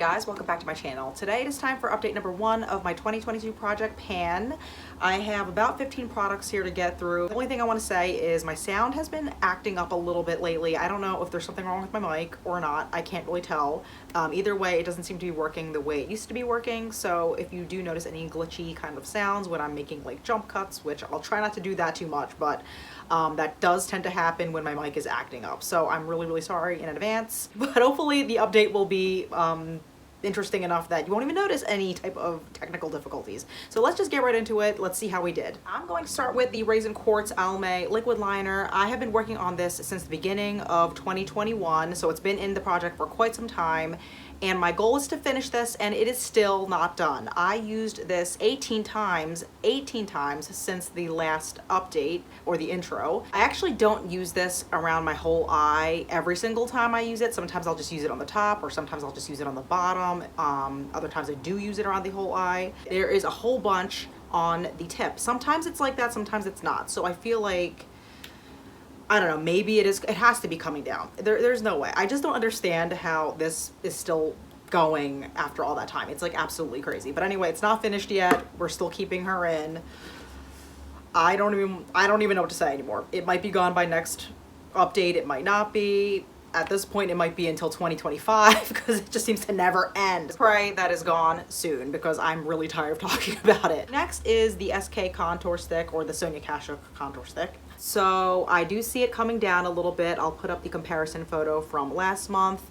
guys, welcome back to my channel. Today it is time for update number 1 of my 2022 project pan. I have about 15 products here to get through. The only thing I want to say is my sound has been acting up a little bit lately. I don't know if there's something wrong with my mic or not. I can't really tell. Either way, it doesn't seem to be working the way it used to be working. So if you do notice any glitchy kind of sounds when I'm making like jump cuts, which I'll try not to do that too much, but that does tend to happen when my mic is acting up. So I'm really sorry in advance, but hopefully the update will be interesting enough that you won't even notice any type of technical difficulties. So let's just get right into it. Let's see how we did. I'm going to start with the Raisin Quartz Almay liquid liner. I have been working on this since the beginning of 2021, so it's been in the project for quite some time. And my goal is to finish this, and it is still not done. I used this 18 times since the last update or the intro. I actually don't use this around my whole eye every single time I use it. Sometimes I'll just use it on the top, or sometimes I'll just use it on the bottom. Other times I do use it around the whole eye. There is a whole bunch on the tip. Sometimes it's like that, sometimes it's not. So I feel like, I don't know, maybe it has to be coming down. There's no way. I just don't understand how this is still going after all that time. It's like absolutely crazy. But anyway, it's not finished yet. We're still keeping her in. I don't even know what to say anymore. It might be gone by next update. It might not be. At this point, it might be until 2025 because it just seems to never end. Pray that is gone soon because I'm really tired of talking about it. Next is the SK contour stick, or the Sonia Cashew contour stick. So I do see it coming down a little bit. I'll put up the comparison photo from last month.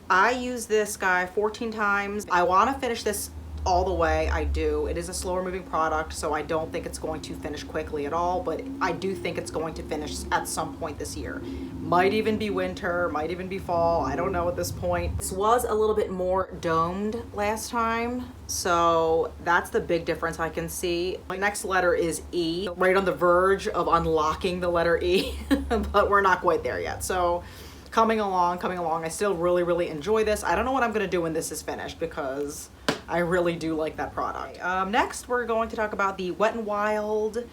I use this guy 14 times. I want to finish this all the way. I do. It is a slower moving product, so I don't think it's going to finish quickly at all, but I do think it's going to finish at some point this year. Might even be winter, might even be fall. I don't know at this point. This was a little bit more domed last time, so that's the big difference I can see. My next letter is E, right on the verge of unlocking the letter E, but we're not quite there yet. So coming along. I still really enjoy this. I don't know what I'm gonna do when this is finished because I really do like that product. Next, we're going to talk about the Wet n Wild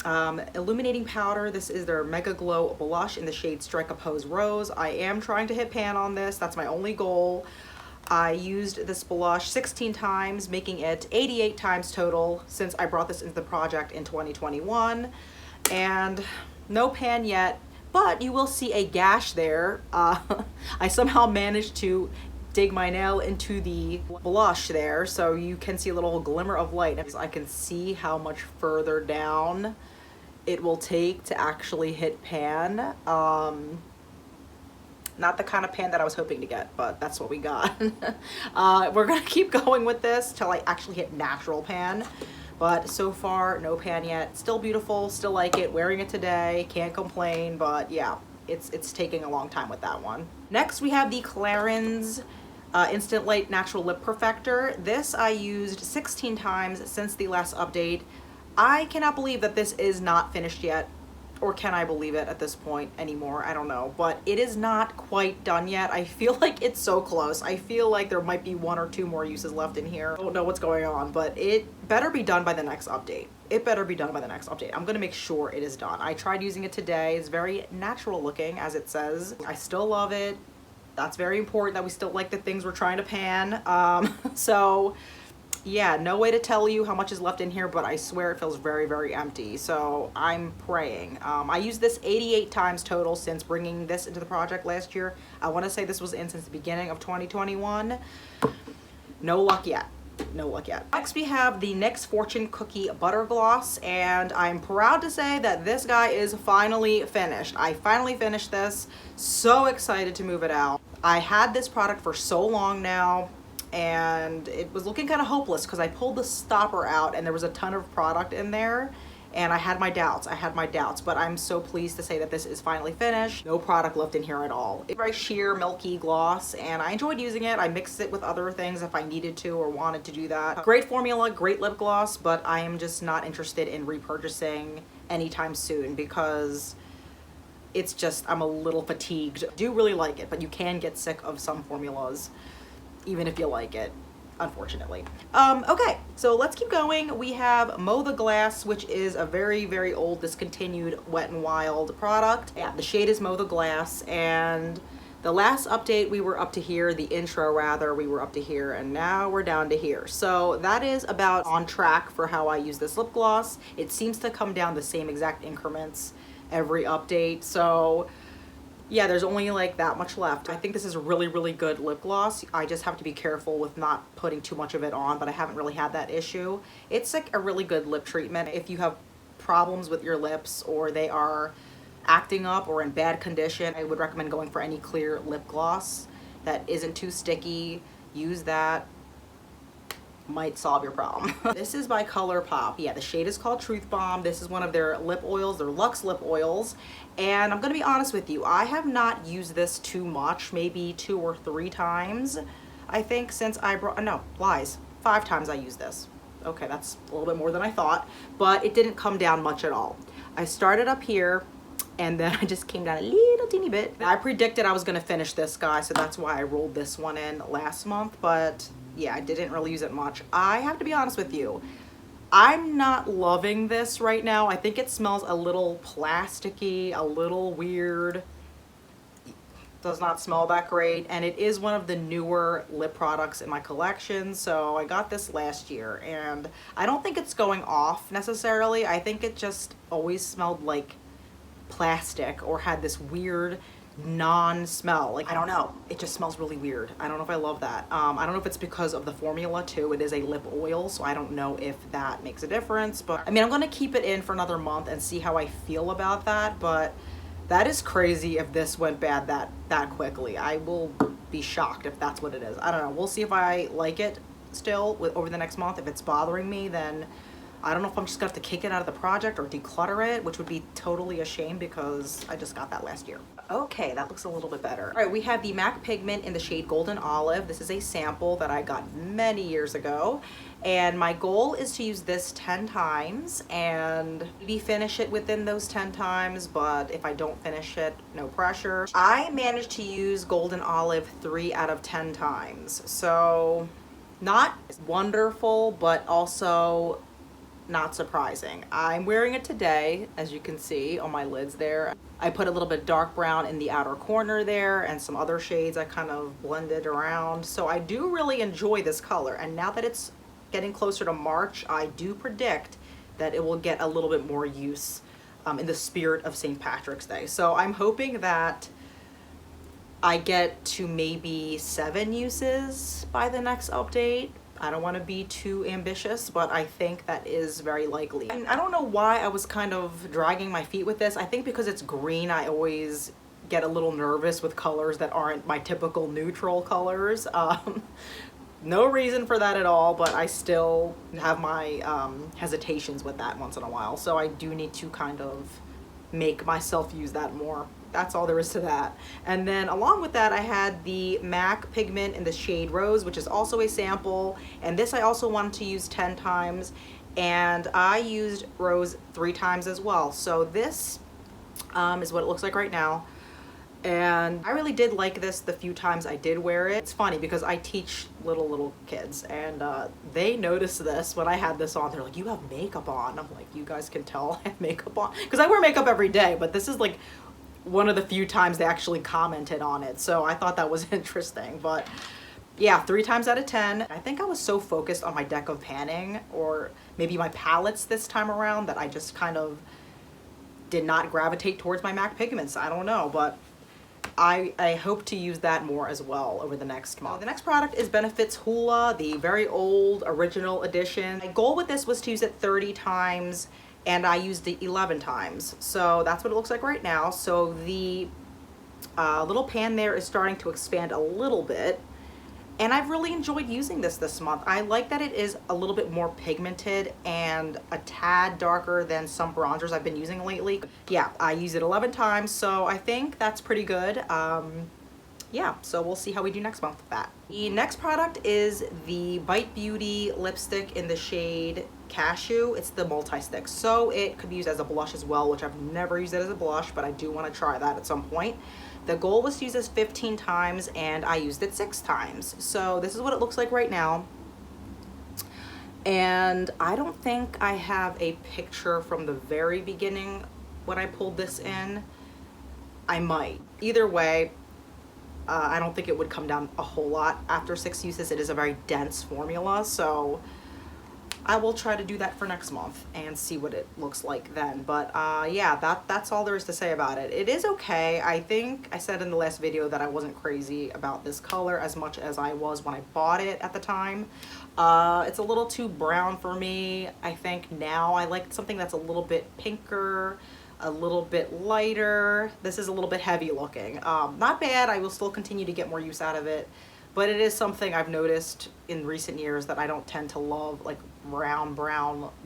Illuminating Powder. This is their Mega Glow Blush in the shade Strike a Pose Rose. I am trying to hit pan on this. That's my only goal. I used this blush 16 times, making it 88 times total since I brought this into the project in 2021. And no pan yet, but you will see a gash there. I somehow managed to dig my nail into the blush there, so you can see a little glimmer of light. I can see how much further down it will take to actually hit pan. Not the kind of pan that I was hoping to get, but that's what we got. We're gonna keep going with this till I actually hit natural pan, but so far no pan yet. Still beautiful, still like it, wearing it today, can't complain, but yeah, it's taking a long time with that one. Next we have the Clarins Instant Light Natural Lip Perfector. This I used 16 times since the last update. I cannot believe that this is not finished yet, or can I believe it at this point anymore? I don't know, but it is not quite done yet. I feel like it's so close. I feel like there might be 1 or 2 more uses left in here. I don't know what's going on, but it better be done by the next update. It better be done by the next update. I'm gonna make sure it is done. I tried using it today. It's very natural looking, as it says. I still love it. That's very important that we still like the things we're trying to pan. So yeah, no way to tell you how much is left in here, but I swear it feels very empty. So I'm praying. I used this 88 times total since bringing this into the project last year. I want to say this was in since the beginning of 2021. No luck yet. No luck yet. Next we have the NYX Fortune Cookie Butter Gloss, and I'm proud to say that this guy is finally finished. I finally finished this. So excited to move it out. I had this product for so long now, and it was looking kind of hopeless because I pulled the stopper out and there was a ton of product in there, and I had my doubts. But I'm so pleased to say that this is finally finished. No product left in here at all. It's a very sheer, milky gloss, and I enjoyed using it. I mixed it with other things if I needed to or wanted to do that. Great formula, great lip gloss, but I am just not interested in repurchasing anytime soon because it's just, I'm a little fatigued. I do really like it, but you can get sick of some formulas even if you like it, unfortunately. Okay, so let's keep going. We have Mow the Glass, which is a very old discontinued Wet n Wild product. Yeah, the shade is Mow the Glass, and The last update we were up to here, the intro rather, we were up to here, and now we're down to here. So that is about on track for how I use this lip gloss. It seems to come down the same exact increments every update. So yeah, there's only like that much left. I think this is a really, really good lip gloss. I just have to be careful with not putting too much of it on, but I haven't really had that issue. It's like a really good lip treatment. If you have problems with your lips or they are acting up or in bad condition, I would recommend going for any clear lip gloss that isn't too sticky. Use that. Might solve your problem. This is by ColourPop. Yeah, the shade is called Truth Bomb. This is one of their lip oils, their Luxe lip oils. And I'm gonna be honest with you, I have not used this too much, maybe 2 or 3 times, I think, since I brought, no, lies, 5 times I used this. Okay, that's a little bit more than I thought, but it didn't come down much at all. I started up here, and then I just came down a little teeny bit. I predicted I was gonna finish this guy, so that's why I rolled this one in last month, but yeah, I didn't really use it much. I have to be honest with you, I'm not loving this right now. I think it smells a little plasticky, a little weird. Does not smell that great, and it is one of the newer lip products in my collection, so I got this last year, and I don't think it's going off necessarily. I think it just always smelled like plastic or had this weird non-smell. Like, I don't know, it just smells really weird. I don't know if I love that. I don't know if it's because of the formula too. It is a lip oil, so I don't know if that makes a difference, but I mean, I'm gonna keep it in for another month and see how I feel about that. But that is crazy if this went bad that quickly. I will be shocked if that's what it is. I don't know, we'll see if I like it still over the next month. If it's bothering me, then I don't know if I'm just gonna have to kick it out of the project or declutter it, which would be totally a shame because I just got that last year. Okay, that looks a little bit better. All right, we have the MAC Pigment in the shade Golden Olive. This is a sample that I got many years ago. And my goal is to use this 10 times and maybe finish it within those 10 times, but if I don't finish it, no pressure. I managed to use Golden Olive 3 out of 10 times. So not wonderful, but also not surprising. I'm wearing it today, as you can see on my lids there. I put a little bit dark brown in the outer corner there and some other shades I kind of blended around. So I do really enjoy this color, and now that it's getting closer to March, I do predict that it will get a little bit more use in the spirit of St. Patrick's Day. So I'm hoping that I get to maybe 7 uses by the next update. I don't want to be too ambitious, but I think that is very likely. And I don't know why I was kind of dragging my feet with this. I think because it's green, I always get a little nervous with colors that aren't my typical neutral colors. No reason for that at all, but I still have my hesitations with that once in a while. So I do need to kind of make myself use that more. That's all there is to that. And then along with that, I had the MAC Pigment in the shade Rose, which is also a sample. And this I also wanted to use 10 times. And I used Rose 3 times as well. So this is what it looks like right now. And I really did like this the few times I did wear it. It's funny because I teach little kids, and they noticed this when I had this on. They're like, you have makeup on. I'm like, you guys can tell I have makeup on. Because I wear makeup every day, but this is like one of the few times they actually commented on it. So I thought that was interesting. But yeah, 3 times out of 10. I think I was so focused on my deck of panning, or maybe my palettes this time around, that I just kind of did not gravitate towards my MAC pigments. I don't know, but I hope to use that more as well over the next month. The next product is Benefit's Hula, the very old original edition. My goal with this was to use it 30 times, and I used it 11 times. So that's what it looks like right now. So the little pan there is starting to expand a little bit, and I've really enjoyed using this month. I like that it is a little bit more pigmented and a tad darker than some bronzers I've been using lately. Yeah, I used it 11 times, so I think that's pretty good. Yeah, so we'll see how we do next month with that. The next product is the Bite Beauty lipstick in the shade Cashew. It's the multi-stick, so it could be used as a blush as well, which I've never used it as a blush, but I do want to try that at some point. The goal was to use this 15 times, and I used it 6 times. So this is what it looks like right now. And I don't think I have a picture from the very beginning when I pulled this in. I might. Either way, I don't think it would come down a whole lot after 6 uses. It is a very dense formula, so I will try to do that for next month and see what it looks like then. But yeah, that's all there is to say about it. It is okay. I think I said in the last video that I wasn't crazy about this color as much as I was when I bought it at the time. It's a little too brown for me. I think now I like something that's a little bit pinker, a little bit lighter. This is a little bit heavy looking. Not bad. I will still continue to get more use out of it. But it is something I've noticed in recent years that I don't tend to love, like brown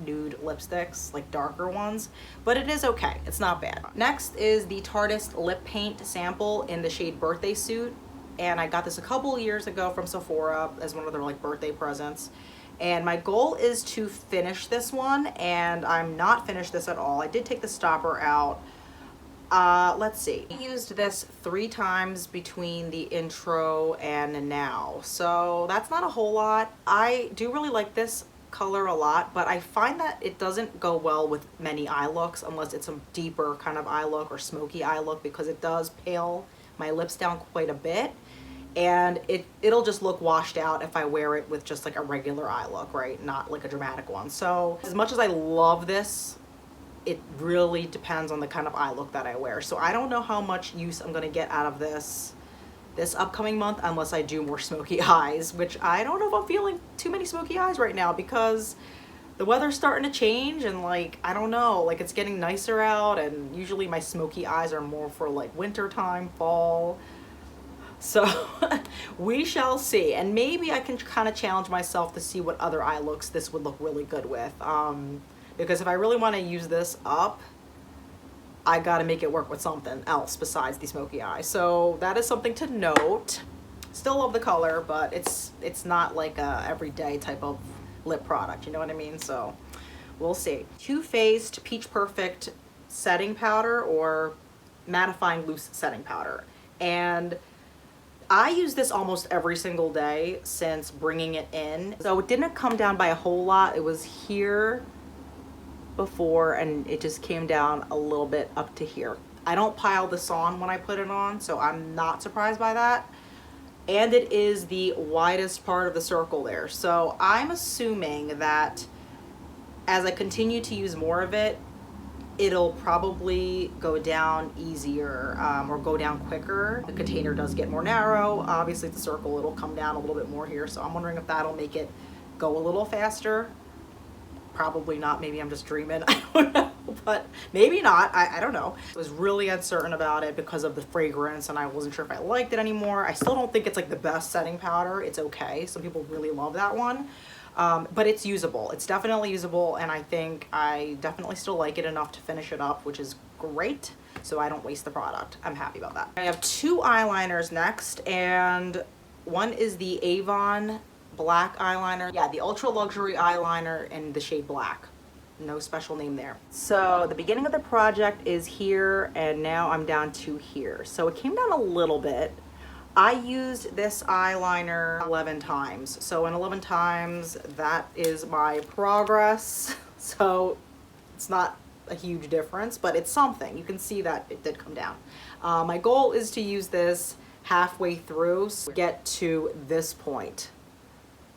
nude lipsticks, like darker ones. But it is okay. It's not bad. Next is the Tarteist lip paint sample in the shade Birthday Suit. And I got this a couple years ago from Sephora as one of their like birthday presents. And my goal is to finish this one, and I'm not finished this at all. I did take the stopper out. Let's see. I used this 3 times between the intro and now, so that's not a whole lot. I do really like this color a lot, but I find that it doesn't go well with many eye looks unless it's a deeper kind of eye look or smoky eye look, because it does pale my lips down quite a bit, and it'll just look washed out if I wear it with just like a regular eye look, right? Not like a dramatic one. So as much as I love this, it really depends on the kind of eye look that I wear. So I don't know how much use I'm gonna get out of this upcoming month unless I do more smoky eyes, which I don't know if I'm feeling too many smoky eyes right now because the weather's starting to change, and like, I don't know, like it's getting nicer out, and usually my smoky eyes are more for like winter time, fall. So we shall see, and maybe I can kind of challenge myself to see what other eye looks this would look really good with. Because if I really want to use this up, I gotta make it work with something else besides the smoky eye. So that is something to note. Still love the color, but it's not like a everyday type of lip product, you know what I mean? So we'll see. Too Faced Peach Perfect setting powder, or mattifying loose setting powder, and I use this almost every single day since bringing it in. So it didn't come down by a whole lot. It was here before, and it just came down a little bit up to here. I don't pile this on when I put it on, so I'm not surprised by that. And it is the widest part of the circle there. So I'm assuming that as I continue to use more of it, it'll probably go down easier, or go down quicker. The container does get more narrow. Obviously the circle, it'll come down a little bit more here. So I'm wondering if that'll make it go a little faster. Probably not. Maybe I'm just dreaming. I don't know, but maybe not. I don't know. I was really uncertain about it because of the fragrance, and I wasn't sure if I liked it anymore. I still don't think it's like the best setting powder. It's okay. Some people really love that one. But it's usable. It's definitely usable, and I think I definitely still like it enough to finish it up, which is great. So I don't waste the product. I'm happy about that. I have 2 eyeliners next, and one is the Avon black eyeliner. Yeah, the ultra luxury eyeliner in the shade black. No special name there. So the beginning of the project is here, and now I'm down to here. So it came down a little bit. I used this eyeliner 11 times. So in 11 times, that is my progress. So it's not a huge difference, but it's something. You can see that it did come down. My goal is to use this halfway through, so get to this point.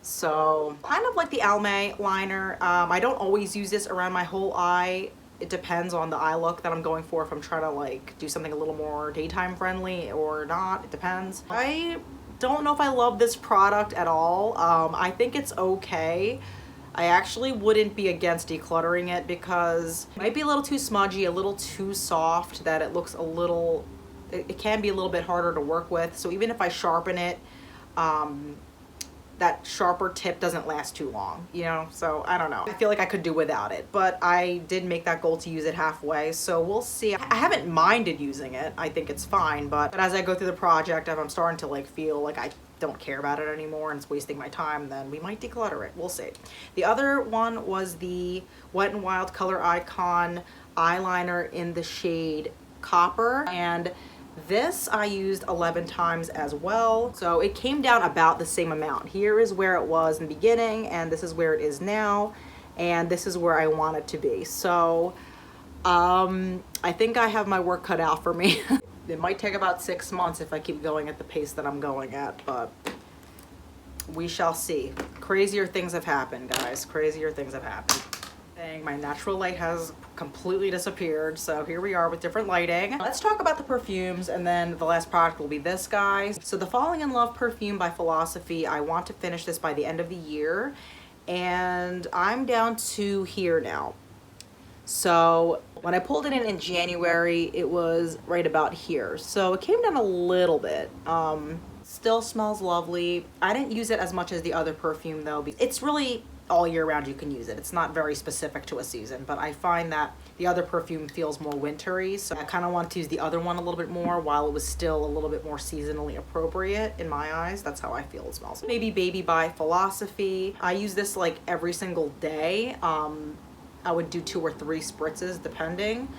So kind of like the Almay liner. I don't always use this around my whole eye. It depends on the eye look that I'm going for, if I'm trying to like do something a little more daytime friendly or not. It depends. I don't know if I love this product at all. I think it's okay. I actually wouldn't be against decluttering it because it might be a little too smudgy, a little too soft, that it looks a little, it can be a little bit harder to work with. So even if I sharpen it, that sharper tip doesn't last too long, you know? So I don't know. I feel like I could do without it, but I did make that goal to use it halfway, so we'll see. I haven't minded using it. I think it's fine, but as I go through the project, if I'm starting to like feel like I don't care about it anymore and it's wasting my time, then we might declutter it. We'll see. The other one was the Wet n Wild Color Icon eyeliner in the shade Copper, and this I used 11 times as well. So it came down about the same amount. Here is where it was in the beginning, and this is where it is now, and this is where I want it to be. So I think I have my work cut out for me. It might take about 6 months if I keep going at the pace that I'm going at, but we shall see. Crazier things have happened, guys. Crazier things have happened. My natural light has completely disappeared, so here we are with different lighting. Let's talk about the perfumes, and then the last product will be this, guys. So the Falling in Love perfume by Philosophy, I want to finish this by the end of the year, and I'm down to here now. So when I pulled it in January, it was right about here. So it came down a little bit. Still smells lovely. I didn't use it as much as the other perfume though. It's really all year round you can use it. It's not very specific to a season, but I find that the other perfume feels more wintry, so I kind of want to use the other one a little bit more while it was still a little bit more seasonally appropriate in my eyes. That's how I feel it smells. Maybe Baby by Philosophy. I use this like every single day. I would do 2 or 3 spritzes depending.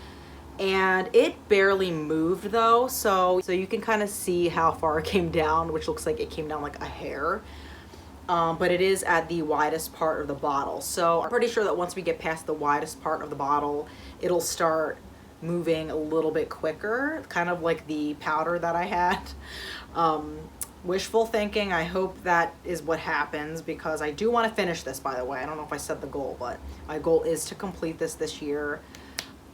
And it barely moved though, so you can kind of see how far it came down, which looks like it came down like a hair. But it is at the widest part of the bottle. So I'm pretty sure that once we get past the widest part of the bottle, it'll start moving a little bit quicker, kind of like the powder that I had. Wishful thinking, I hope that is what happens, because I do want to finish this, by the way. I don't know if I said the goal, but my goal is to complete this year.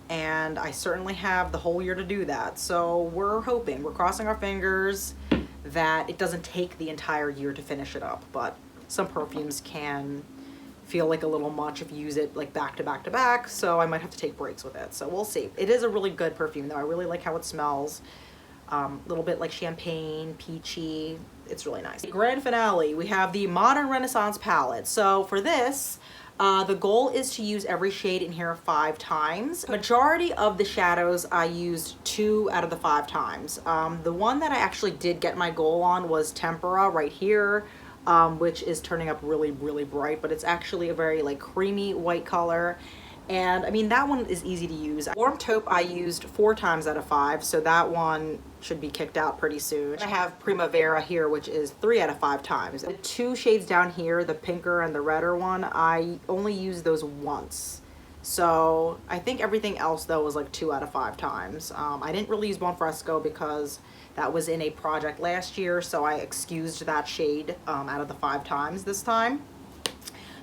And I certainly have the whole year to do that. So we're hoping, we're crossing our fingers that it doesn't take the entire year to finish it up, but some perfumes can feel like a little much if you use it like back to back to back, so I might have to take breaks with it. So we'll see. It is a really good perfume though. I really like how it smells. A little bit like champagne, peachy. It's really nice. Grand finale, we have the Modern Renaissance palette. So for this, the goal is to use every shade in here 5 times. Majority of the shadows I used 2 out of the 5 times. The one that I actually did get my goal on was Tempera right here, which is turning up really, really bright, but it's actually a very like creamy white color. And I mean, that one is easy to use. Warm Taupe I used 4 times out of 5, so that one should be kicked out pretty soon. I have Primavera here, which is 3 out of 5 times. The 2 shades down here, the pinker and the redder one, I only used those once. So I think everything else though was like 2 out of 5 times. I didn't really use Bonfresco because that was in a project last year, so I excused that shade out of the 5 times this time.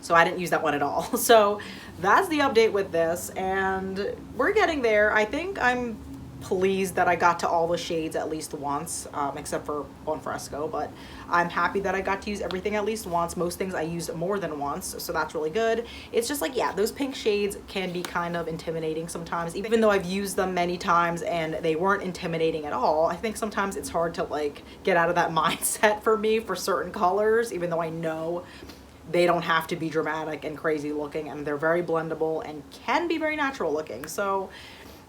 So I didn't use that one at all. So that's the update with this, and we're getting there. I think I'm pleased that I got to all the shades at least once, except for Bonfresco, but I'm happy that I got to use everything at least once. Most things I used more than once, so that's really good. It's just like, yeah, those pink shades can be kind of intimidating sometimes, even though I've used them many times and they weren't intimidating at all. I think sometimes it's hard to like get out of that mindset for me for certain colors, even though I know they don't have to be dramatic and crazy looking, and they're very blendable and can be very natural looking. So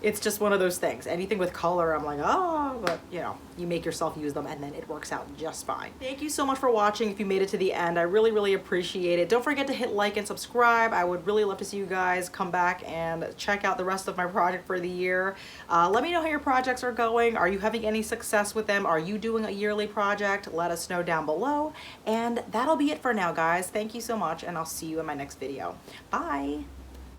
it's just one of those things. Anything with color, I'm like, oh, but you know, you make yourself use them and then it works out just fine. Thank you so much for watching. If you made it to the end, I really, really appreciate it. Don't forget to hit like and subscribe. I would really love to see you guys come back and check out the rest of my project for the year. Let me know how your projects are going. Are you having any success with them? Are you doing a yearly project? Let us know down below. And that'll be it for now, guys. Thank you so much, and I'll see you in my next video. Bye.